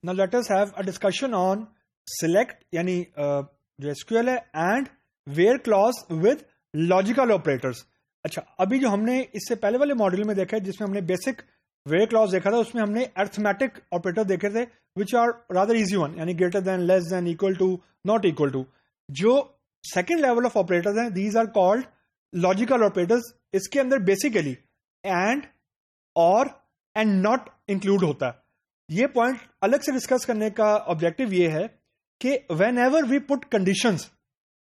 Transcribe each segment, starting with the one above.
Now let us have a discussion on select यानी जो SQL है and where clause with logical operators. अच्छा, अभी जो हमने इससे पहले वाले मॉड्यूल में देखा है जिसमें हमने बेसिक where clause देखा था, उसमें हमने अर्थमेटिक ऑपरेटर देखे थे which are rather easy one, यानी greater than, less than, equal to, not equal to. जो सेकेंड लेवल ऑफ ऑपरेटर्स हैं these are called logical operators. इसके अंदर basically and, or and not include होता है. ये पॉइंट अलग से डिस्कस करने का ऑब्जेक्टिव ये है कि whenever we put conditions,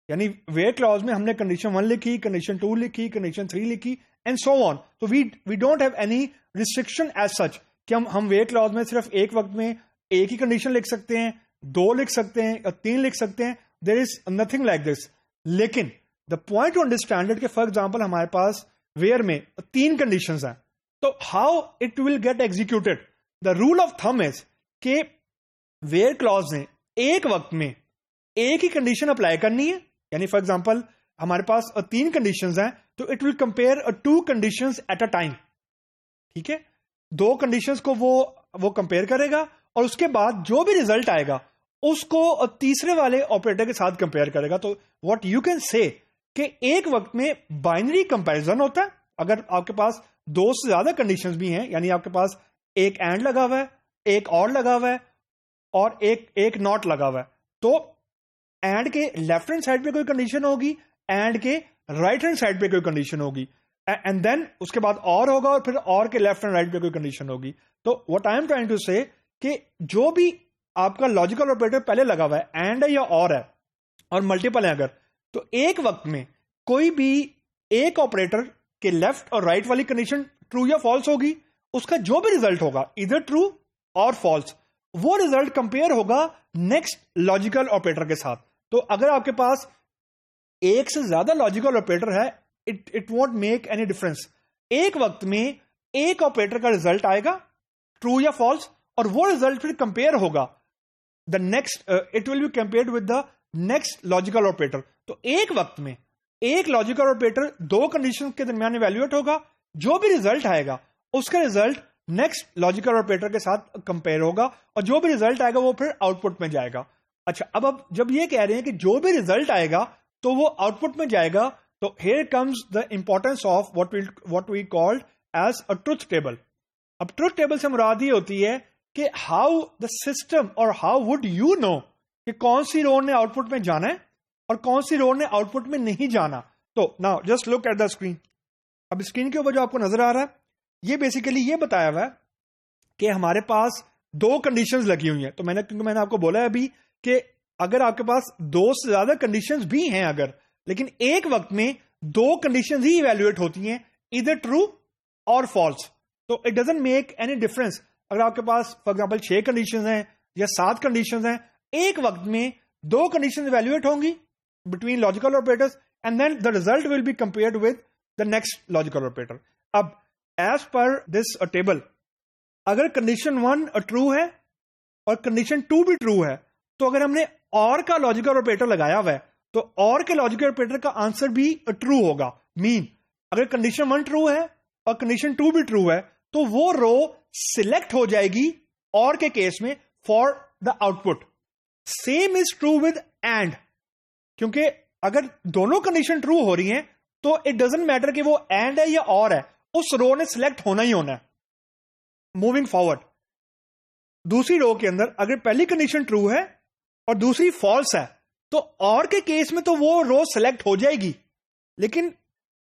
यानी वेयर क्लॉज में हमने कंडीशन 1 लिखी, कंडीशन 2 लिखी, कंडीशन 3 लिखी एंड सो ऑन, तो we don't have any restriction as such कि हम वेयर क्लॉज में सिर्फ एक वक्त में एक ही कंडीशन लिख सकते हैं, 2 लिख सकते हैं या 3 लिख सकते हैं. There is nothing like this. लेकिन the point to understand it कि फॉर एग्जाम्पल हमारे पास वेयर में 3 कंडीशंस हैं, तो how it will get executed. The rule of thumb is कि वेयर क्लॉज ने एक वक्त में एक ही कंडीशन अप्लाई करनी है. यानी फॉर एग्जांपल हमारे पास 3 कंडीशंस हैं, तो it will compare 2 conditions at a time. ठीक है, 2 कंडीशंस को वो कंपेयर करेगा और उसके बाद जो भी रिजल्ट आएगा उसको तीसरे वाले ऑपरेटर के साथ कंपेयर करेगा. तो व्हाट यू कैन से कि एक वक्त में बाइनरी कंपैरिजन होता है. अगर आपके पास 2 से ज्यादा कंडीशंस भी हैं, यानी आपके पास एक एंड लगा हुआ है, एक और लगा हुआ है और एक नॉट लगा हुआ है, तो एंड के लेफ्ट हैंड साइड पे कोई कंडीशन होगी, एंड के राइट हैंड साइड पे कोई कंडीशन होगी, एंड देन उसके बाद और होगा और फिर और के लेफ्ट एंड राइट पे कोई कंडीशन होगी. तो what I am trying to say कि जो भी आपका लॉजिकल ऑपरेटर पहले लगा हुआ है, एंड है या और है और मल्टीपल है अगर, तो एक वक्त में कोई भी एक ऑपरेटर के लेफ्ट और राइट वाली कंडीशन ट्रू या फॉल्स होगी, उसका जो भी रिजल्ट होगा इधर ट्रू और फॉल्स, वो रिजल्ट कंपेयर होगा नेक्स्ट लॉजिकल ऑपरेटर के साथ. तो अगर आपके पास एक से ज्यादा लॉजिकल ऑपरेटर है, it won't make any difference. एक वक्त में एक ऑपरेटर का रिजल्ट आएगा ट्रू या फॉल्स और वो रिजल्ट फिर कंपेयर होगा the next, it will be compared with the next logical operator. तो एक वक्त में एक लॉजिकल ऑपरेटर 2 कंडीशन के दरमियान इवेल्युएट होगा, जो भी रिजल्ट आएगा उसका रिजल्ट नेक्स्ट लॉजिकल ऑपरेटर के साथ कंपेयर होगा और जो भी रिजल्ट आएगा वो फिर आउटपुट में जाएगा. अच्छा, अब जब ये कह रहे हैं कि जो भी रिजल्ट आएगा तो वो आउटपुट में जाएगा, तो here comes the importance of what we called as a truth table. अब ट्रुथ टेबल से मुराद ये होती है कि हाउ द सिस्टम और हाउ वुड यू नो कि कौन सी रो ने आउटपुट में जाना है और कौन सी रो ने आउटपुट में नहीं जाना. तो now just look at the screen. अब स्क्रीन के ऊपर जो आपको नजर आ रहा है ये बेसिकली ये बताया हुआ है कि हमारे पास 2 कंडीशंस लगी हुई हैं. तो क्योंकि मैंने आपको बोला है अभी कि अगर आपके पास 2 से ज्यादा कंडीशंस भी हैं अगर, लेकिन एक वक्त में 2 कंडीशंस ही इवेल्युएट होती हैं, इधर ट्रू और फॉल्स, तो it doesn't make any difference. अगर आपके पास फॉर एग्जांपल 6 कंडीशंस हैं या 7 कंडीशंस हैं, एक वक्त में 2 कंडीशंस इवेल्युएट होंगी between logical operators and then the result will be compared with the next logical operator. अब एज पर दिस टेबल, अगर कंडीशन 1 ट्रू है और कंडीशन 2 भी ट्रू है, तो अगर हमने और का लॉजिकल ऑपरेटर लगाया हुआ है तो और के लॉजिकल ऑपरेटर का आंसर भी ट्रू होगा. मीन अगर कंडीशन 1 ट्रू है और कंडीशन 2 भी ट्रू है तो वो रो सिलेक्ट हो जाएगी और के केस में for the output. Same is true with and, क्योंकि अगर दोनों कंडीशन ट्रू हो रही हैं तो इट डजंट मैटर कि वो एंड है या और है, उस रो ने सिलेक्ट होना ही होना है. मूविंग फॉरवर्ड, दूसरी रो के अंदर अगर पहली कंडीशन ट्रू है और दूसरी फॉल्स है तो और के केस में तो वो रो सिलेक्ट हो जाएगी, लेकिन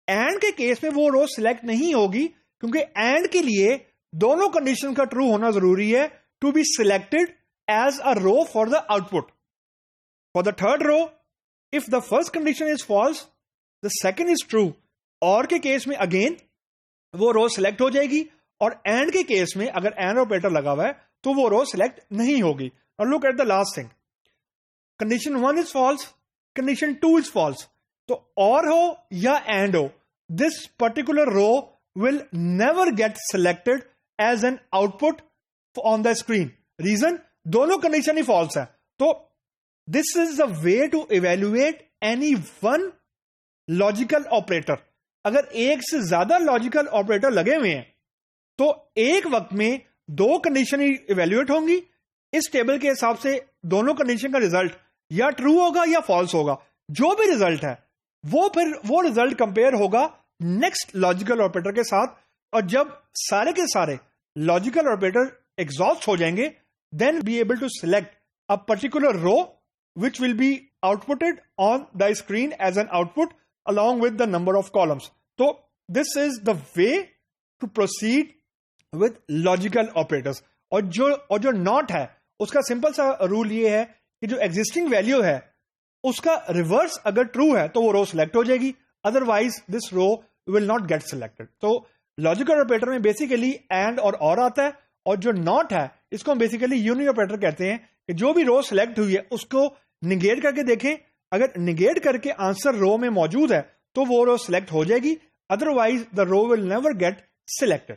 एंड के केस में वो रो सिलेक्ट नहीं होगी, क्योंकि एंड के लिए दोनों कंडीशन का ट्रू होना जरूरी है to be selected as a row for the output. For the third row, if the first condition is false the second is true, और के केस में अगेन वो रो सिलेक्ट हो जाएगी और एंड के केस में अगर एंड ऑपरेटर लगा हुआ है तो वो रो सिलेक्ट नहीं होगी. और look at the last thing, condition 1 is false, condition 2 is false, तो और हो या एंड हो, this particular row will never get selected as an output on the screen. Reason, दोनों कंडीशन ही फॉल्स है. तो this is the way to evaluate any one logical operator. अगर एक से ज्यादा लॉजिकल ऑपरेटर लगे हुए हैं तो एक वक्त में 2 कंडीशन ही इवेल्युएट होंगी, इस टेबल के हिसाब से दोनों कंडीशन का रिजल्ट या ट्रू होगा या फॉल्स होगा। जो भी रिजल्ट है वो रिजल्ट कंपेयर होगा नेक्स्ट लॉजिकल ऑपरेटर के साथ, और जब सारे के सारे लॉजिकल ऑपरेटर एग्जॉस्ट हो जाएंगे, then be able to select a particular row which will be outputted on the screen as an output along with the number of columns. So this is the way to proceed with logical operators. और जो not है उसका simple सा rule ये है कि जो existing value है उसका रिवर्स अगर ट्रू है तो वो रो सिलेक्ट हो जाएगी, otherwise this row will not get selected. तो लॉजिकल ऑपरेटर में बेसिकली एंड और आता है, और जो नॉट है इसको हम बेसिकली यूनियन ऑपरेटर कहते हैं कि जो भी रो सिलेक्ट हुई है उसको निगेट करके देखें, अगर निगेट करके आंसर रो में मौजूद है तो वो रो सिलेक्ट हो जाएगी, otherwise the row will never get selected.